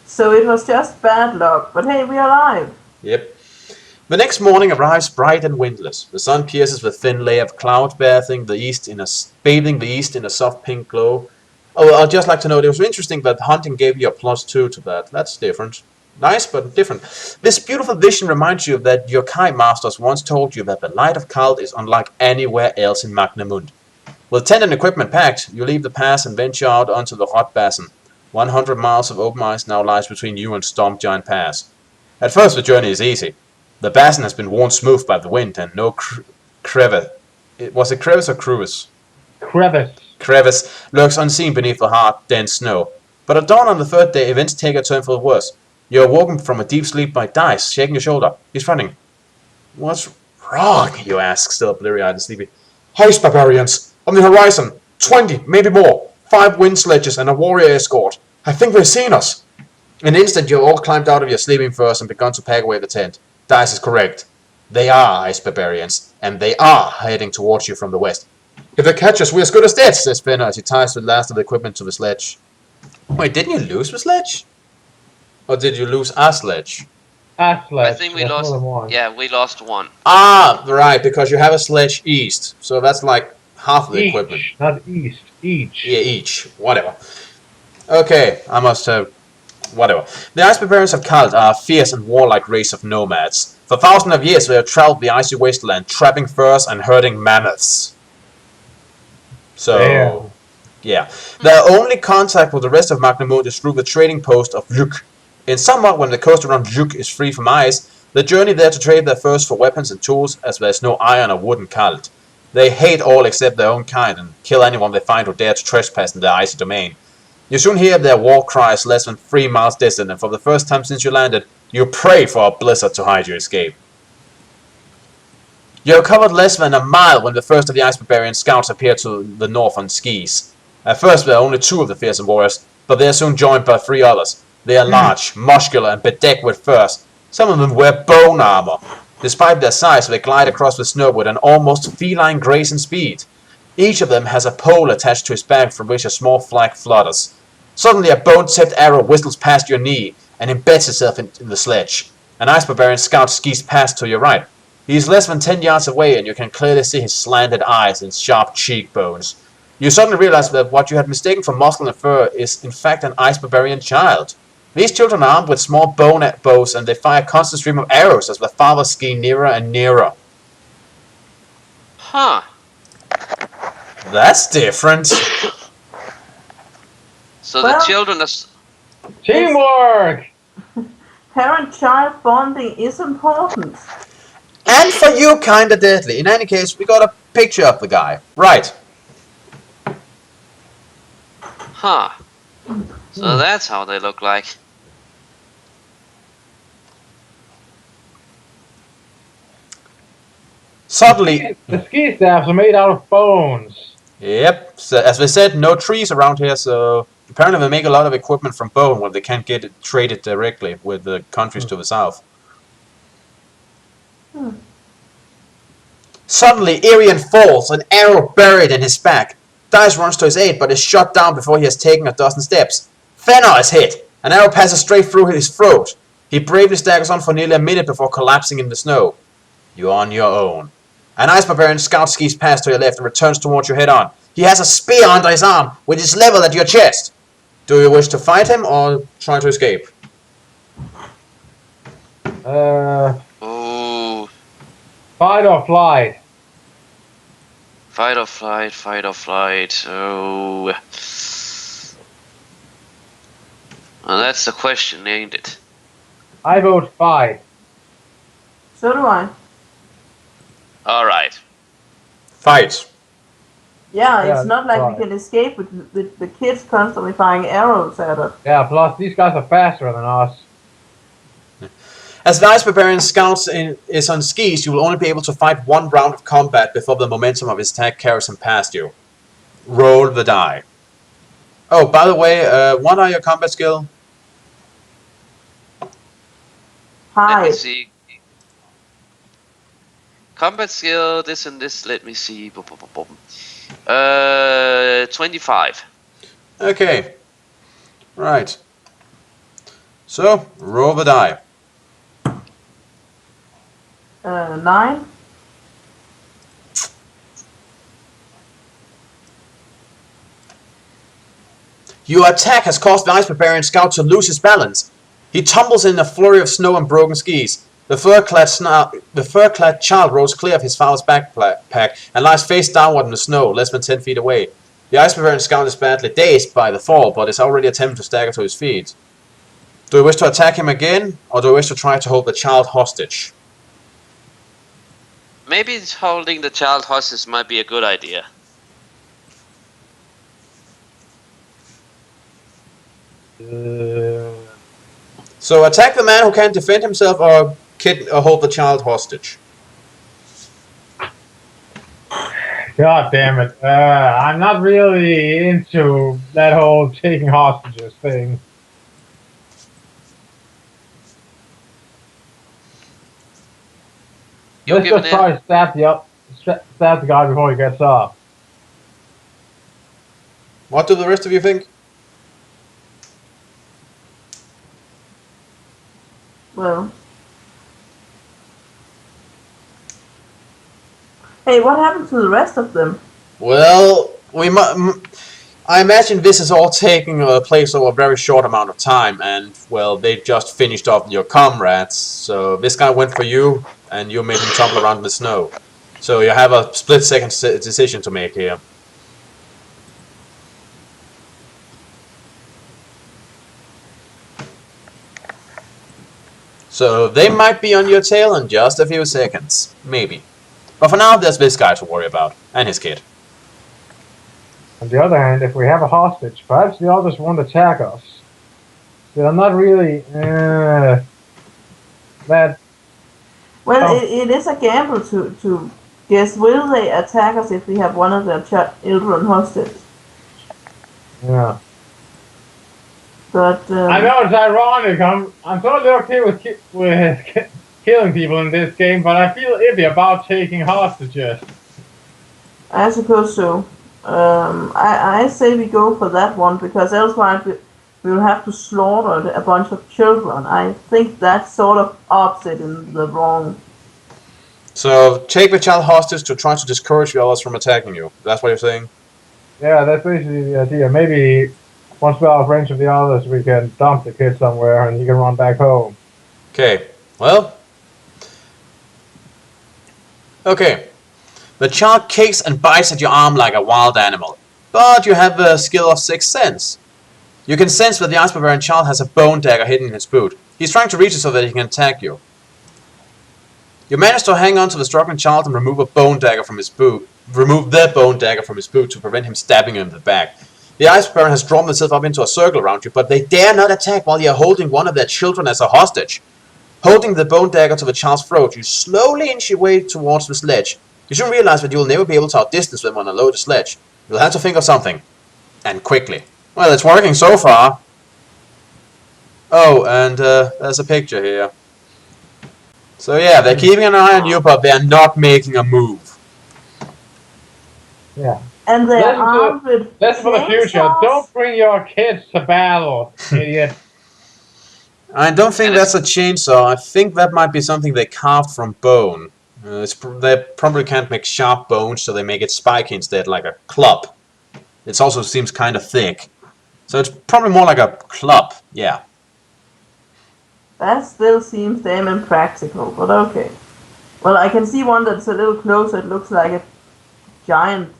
So it was just bad luck, but hey, we're alive. Yep. The next morning arrives bright and windless. The sun pierces the thin layer of cloud, bathing the east in a soft pink glow. Oh, I'd just like to note it was interesting that hunting gave you a +2 to that. That's different. Nice, but different. This beautiful vision reminds you that your Kai masters once told you that the light of Kald is unlike anywhere else in Magnamund. With tent and equipment packed, you leave the pass and venture out onto the hot basin. 100 miles of open ice now lies between you and Storm Giant Pass. At first, the journey is easy. The basin has been worn smooth by the wind, and no crevice. Was it crevice or cruise? Crevice. Crevice lurks unseen beneath the hard, dense snow. But at dawn on the third day, events take a turn for the worse. You are woken from a deep sleep by Dice, shaking your shoulder. He's running. What's wrong? You ask, still bleary-eyed and sleepy. Ice barbarians! On the horizon! 20, maybe more! 5 wind sledges and a warrior escort. I think they've seen us. In an instant, you have all climbed out of your sleeping furs and begun to pack away the tent. Dice is correct. They are ice barbarians, and they are heading towards you from the west. If they catch us, we're as good as dead, says Spinner as he ties the last of the equipment to the sledge. Wait, didn't you lose the sledge? Or did you lose a sledge? A sledge. I think we lost. Yeah, we lost one. Ah, right, because you have a sledge east, so that's like half of the equipment. Not east. Each. Yeah, each. Whatever. Okay, I must have... Whatever. The Ice Barbarians of Kald are a fierce and warlike race of nomads. For thousands of years they have traveled the icy wasteland, trapping furs and herding mammoths. So, yeah. Their only contact with the rest of Magnamund is through the trading post of Luk. In summer, when the coast around Luk is free from ice, they journey there to trade their furs for weapons and tools, as there is no iron or wood in Kald. They hate all except their own kind and kill anyone they find who dare to trespass in their icy domain. You soon hear their war cries less than 3 miles distant, and for the first time since you landed, you pray for a blizzard to hide your escape. You have covered less than a mile when the first of the Ice Barbarian scouts appear to the north on skis. At first there are only 2 of the fearsome warriors, but they are soon joined by 3 others. They are large, muscular, and bedecked with furs. Some of them wear bone armor. Despite their size, they glide across the snow with an almost feline grace and speed. Each of them has a pole attached to his back from which a small flag flutters. Suddenly a bone-tipped arrow whistles past your knee and embeds itself in the sledge. An Ice Barbarian scout skis past to your right. He is less than 10 yards away and you can clearly see his slanted eyes and sharp cheekbones. You suddenly realize that what you had mistaken for muscle and fur is in fact an Ice Barbarian child. These children are armed with small bone bows and they fire a constant stream of arrows as their fathers ski nearer and nearer. Huh. That's different. So Well- the children are... Teamwork! Parent-child bonding is important. And for you, kinda deadly. In any case, we got a picture of the guy. Right. Huh. So that's how they look like. Suddenly... The ski staffs are made out of bones. Yep. So, as we said, no trees around here, so... Apparently they make a lot of equipment from bone when they can't get it traded directly with the countries to the south. Suddenly, Irian falls, an arrow buried in his back. Dice runs to his aid, but is shot down before he has taken a dozen steps. Fenner is hit. An arrow passes straight through his throat. He bravely staggers on for nearly a minute before collapsing in the snow. You're on your own. An Ice Barbarian scout skis past to your left and returns towards you head-on. He has a spear under his arm, which is leveled at your chest. Do you wish to fight him or try to escape? Oh. Fight or flight? Fight or flight, fight or flight. Oh. Well, that's the question, ain't it? I vote fight. So do I. Alright. Fight. Yeah, it's not like right. we can escape with the kids constantly firing arrows at us. Yeah, plus these guys are faster than us. As the Ice Barbarian scouts is on skis, you will only be able to fight 1 round of combat before the momentum of his attack carries him past you. Roll the die. Oh, by the way, what are your combat skill? Let Hi. me see. Combat skill, this and this, let me see. 25. Okay. Right. So, roll the die. 9. Your attack has caused the Ice Barbarian Scout to lose his balance. He tumbles in a flurry of snow and broken skis. The fur-clad child rolls clear of his father's backpack and lies face downward in the snow, less than 10 feet away. The Ice Barbarian Scout is badly dazed by the fall, but is already attempting to stagger to his feet. Do you wish to attack him again, or do you wish to try to hold the child hostage? Maybe holding the child hostage might be a good idea. So attack the man who can't defend himself, or hold the child hostage. God damn it. I'm not really into that whole taking hostages thing. You're Let's giving just try to stab the guy before he gets up. What do the rest of you think? Well. Hey, what happened to the rest of them? Well, I imagine this is all taking place over a very short amount of time, and, well, they just finished off your comrades, so this guy went for you, and you made him tumble around in the snow. So you have a split-second decision to make here. So they might be on your tail in just a few seconds. Maybe. But for now, there's this guy to worry about. And his kid. On the other hand, if we have a hostage, perhaps the others won't attack us. They're not really... that... Well, Oh. it is a gamble to guess, will they attack us if we have one of their children hostage? Yeah. But I know it's ironic. I'm totally okay with killing people in this game, but I feel iffy about taking hostages. I suppose so. I say we go for that one, because elsewise we'll have to slaughter a bunch of children. I think that's sort of opposite in the wrong. So take the child hostage to try to discourage the others from attacking you. That's what you're saying? Yeah, that's basically the idea. Maybe once we're out of range of the others, we can dump the kid somewhere and he can run back home. Okay. Well. Okay. The child kicks and bites at your arm like a wild animal. But you have the skill of Sixth Sense. You can sense that the Ice Barbarian child has a bone dagger hidden in his boot. He's trying to reach it so that he can attack you. You manage to hang on to the struggling child and remove a bone dagger from his boot. Remove the bone dagger from his boot to prevent him stabbing you in the back. The Ice Barbarian has drawn themselves up into a circle around you, but they dare not attack while you are holding one of their children as a hostage. Holding the bone dagger to the child's throat, you slowly inch your way towards the sledge. You soon realize that you will never be able to outdistance them on a loaded sledge. You'll have to think of something. And quickly. Well, it's working so far. Oh, and there's a picture here. So yeah, they're keeping an eye on you, but they're not making a move. Yeah. And they're armed with That's for the future. chainsaws. Don't bring your kids to battle, idiot. I don't think that's a chainsaw. I think that might be something they carved from bone. They probably can't make sharp bones, so they make it spiky instead, like a club. It also seems kind of thick. So it's probably more like a club, yeah. That still seems damn impractical, but okay. Well, I can see one that's a little closer. It looks like a giant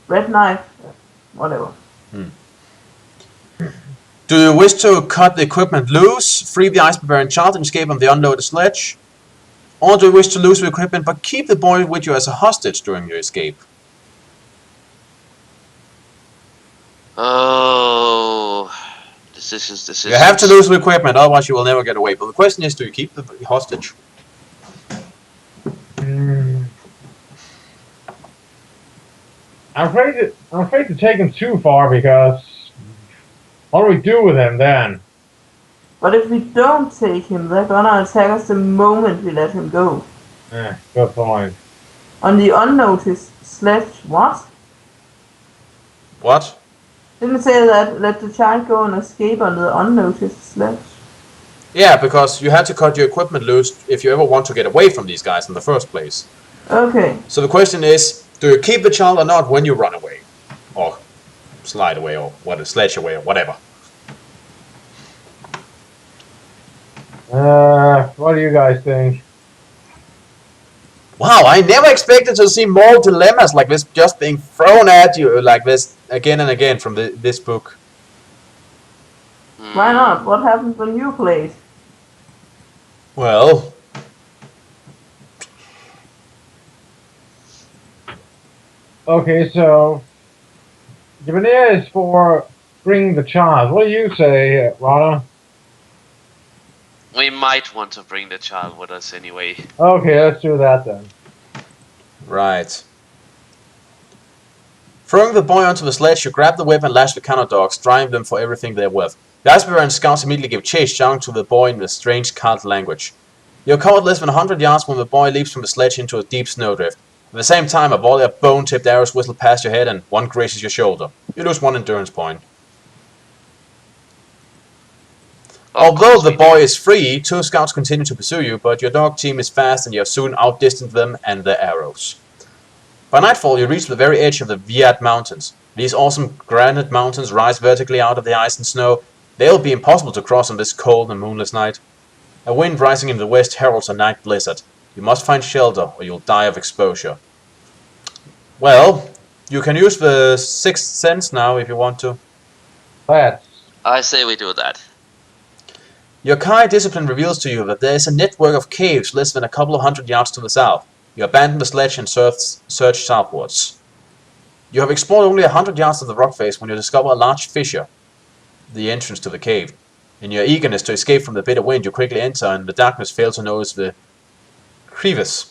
red knife, whatever. Do you wish to cut the equipment loose, free the Ice Barbarian child, and escape on the unloaded sledge? Or do you wish to lose the equipment but keep the boy with you as a hostage during your escape? Oh, decisions. You have to lose the equipment, otherwise you will never get away. But the question is, do you keep the hostage? I'm afraid to take him too far, because what do we do with him then? But if we don't take him, they're gonna attack us the moment we let him go. Good point. On the unnoticed sledge, what? What? Didn't it say that let the child go and escape on the unnoticed sledge? Yeah, because you had to cut your equipment loose if you ever want to get away from these guys in the first place. Okay. So the question is, do you keep the child or not when you run away? Or slide away, or sledge away, or whatever. What do you guys think? Wow, I never expected to see more dilemmas like this just being thrown at you like this again and again from this book. Why not? What happened when you played? Well, Okay, so Giovanni is for bring the child. What do you say, Rana? We might want to bring the child with us anyway. Okay, let's do that then. right. Throwing the boy onto the sledge, you grab the whip and lash the counter dogs, driving them for everything they're worth. The Ice Barbarian scouts immediately give chase, shouting to the boy in the strange cult language. You're covered less than 100 yards when the boy leaps from the sledge into a deep snowdrift. At the same time, a volley of bone-tipped arrows whistle past your head and one grazes your shoulder. You lose 1 endurance point. Although the boy is free, 2 scouts continue to pursue you, but your dog team is fast and you have soon outdistanced them and their arrows. By nightfall, you reach the very edge of the Viad Mountains. These awesome granite mountains rise vertically out of the ice and snow. They'll be impossible to cross on this cold and moonless night. A wind rising in the west heralds a night blizzard. You must find shelter or you'll die of exposure. Well, you can use the Sixth Sense now if you want to. Let's. I say we do that. Your Kai discipline reveals to you that there is a network of caves less than a couple of 100 yards to the south. You abandon the sledge and search southwards. You have explored only 100 yards of the rock face when you discover a large fissure, the entrance to the cave. In your eagerness to escape from the bitter wind, you quickly enter and in the darkness fail to notice the crevice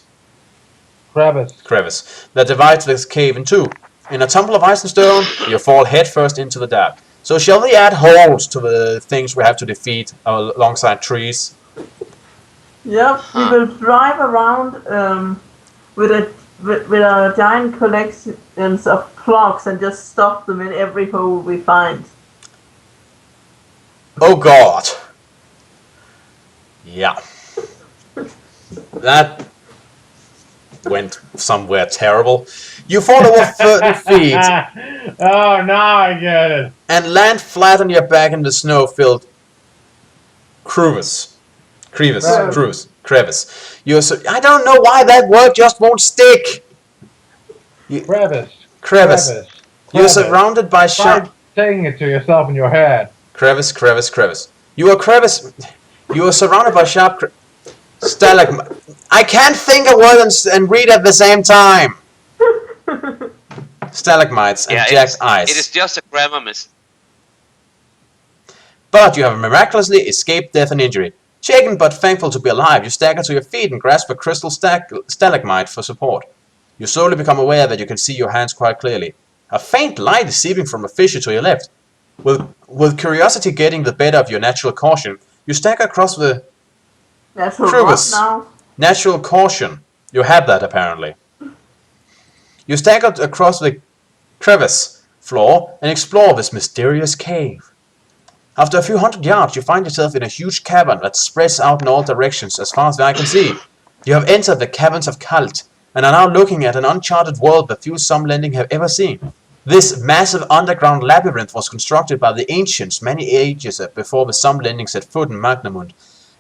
that divides this cave in two. In a tumble of ice and stone, you fall headfirst into the dark. So shall we add holes to the things we have to defeat alongside trees? Yep, we will drive around with a giant collections of clocks and just stuff them in every hole we find. Oh god. Yeah. That went somewhere terrible. You fall over 30 feet Oh, now I get it. and land flat on your back in the snow-filled crevice. I don't know why that word just won't stick. Crevice. You're surrounded by Try saying it to yourself in your head. crevice. You are surrounded by sharp stalagmites. I can't think a word and read at the same time. Stalagmites and jagged ice. It is just a grammar miss. But you have miraculously escaped death and injury. Shaken but thankful to be alive, you stagger to your feet and grasp a crystal stalagmite for support. You slowly become aware that you can see your hands quite clearly. A faint light is seeping from a fissure to your left. With curiosity getting the better of your natural caution, you stagger across the crevice. Now. Natural caution. You had that apparently. You stagger across the crevice floor and explore this mysterious cave. After a few hundred yards, you find yourself in a huge cavern that spreads out in all directions as far as the eye can see. You have entered the caverns of Khalt and are now looking at an uncharted world that few Sumlending have ever seen. This massive underground labyrinth was constructed by the ancients many ages before the Sumlending set foot in Magnamund.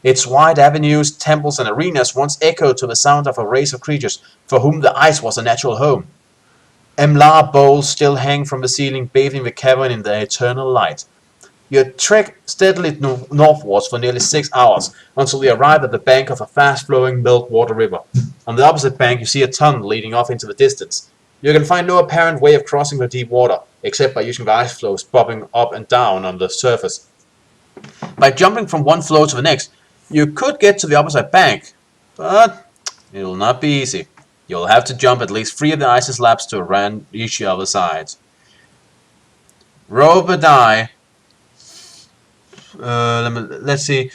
Its wide avenues, temples, and arenas once echoed to the sound of a race of creatures for whom the ice was a natural home. Emlar bowls still hang from the ceiling, bathing the cavern in their eternal light. You trek steadily northwards for nearly 6 hours until you arrive at the bank of a fast-flowing meltwater river. On the opposite bank, you see a tunnel leading off into the distance. You can find no apparent way of crossing the deep water, except by using the ice floes bobbing up and down on the surface. By jumping from one floe to the next, you could get to the opposite bank, but it will not be easy. You'll have to jump at least 3 of the ice slabs to reach the other side. Roll or die. Let's see.